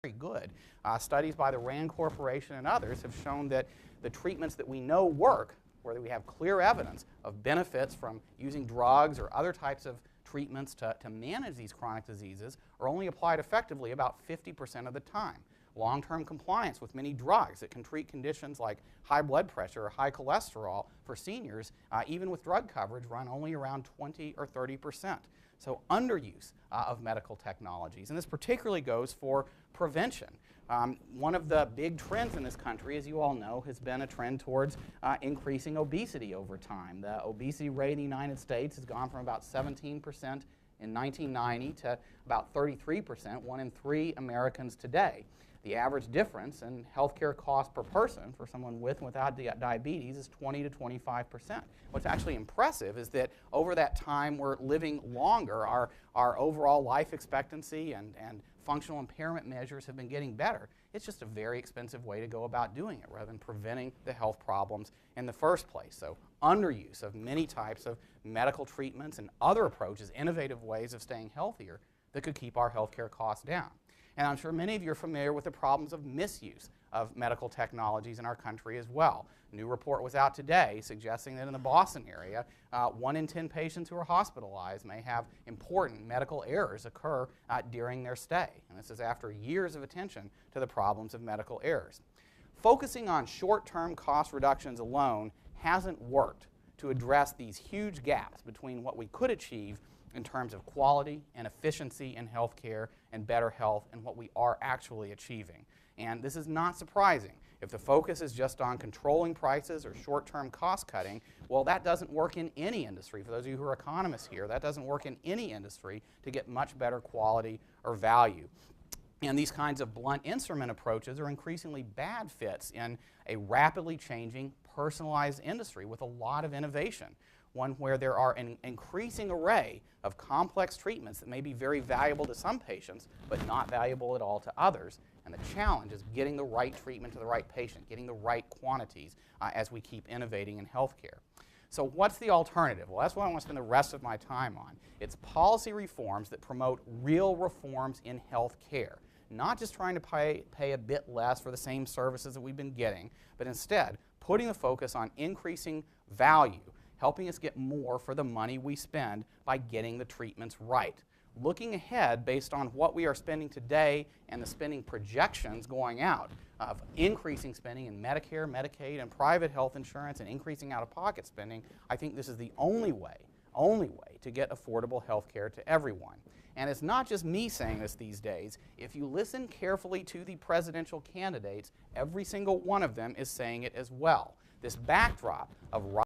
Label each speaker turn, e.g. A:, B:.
A: very good. Studies by the RAND Corporation and others have shown that the treatments that we know work, where we have clear evidence of benefits from using drugs or other types of treatments to manage these chronic diseases, are only applied effectively about 50% of the time. Long-term compliance with many drugs that can treat conditions like high blood pressure or high cholesterol for seniors, even with drug coverage, run only around 20 or 30%. So underuse of medical technologies, and this particularly goes for prevention. One of the big trends in this country, as you all know, has been a trend towards increasing obesity over time. The obesity rate in the United States has gone from about 17% in 1990 to about 33%, 1 in 3 Americans today. The average difference in healthcare cost per person for someone with and without diabetes is 20 to 25%. What's actually impressive is that over that time we're living longer. Our overall life expectancy and functional impairment measures have been getting better. It's just a very expensive way to go about doing it rather than preventing the health problems in the first place. So underuse of many types of medical treatments and other approaches, innovative ways of staying healthier that could keep our healthcare costs down. And I'm sure many of you are familiar with the problems of misuse of medical technologies in our country as well. A new report was out today suggesting that in the Boston area, 1 in 10 patients who are hospitalized may have important medical errors occur during their stay. And this is after years of attention to the problems of medical errors. Focusing on short-term cost reductions alone hasn't worked to address these huge gaps between what we could achieve in terms of quality and efficiency in healthcare and better health and what we are actually achieving. And this is not surprising. If the focus is just on controlling prices or short-term cost cutting, well, that doesn't work in any industry. For those of you who are economists here, that doesn't work in any industry to get much better quality or value. And these kinds of blunt instrument approaches are increasingly bad fits in a rapidly changing, personalized industry with a lot of innovation. One where there are an increasing array of complex treatments that may be very valuable to some patients, but not valuable at all to others. And the challenge is getting the right treatment to the right patient, getting the right quantities as we keep innovating in healthcare. So what's the alternative? Well, that's what I want to spend the rest of my time on. It's policy reforms that promote real reforms in healthcare. Not just trying to pay a bit less for the same services that we've been getting, but instead putting the focus on increasing value, helping us get more for the money we spend by getting the treatments right. Looking ahead based on what we are spending today and the spending projections going out of increasing spending in Medicare, Medicaid, and private health insurance and increasing out-of-pocket spending, I think this is the only way to get affordable health care to everyone. And it's not just me saying this these days. If you listen carefully to the presidential candidates, every single one of them is saying it as well. This backdrop of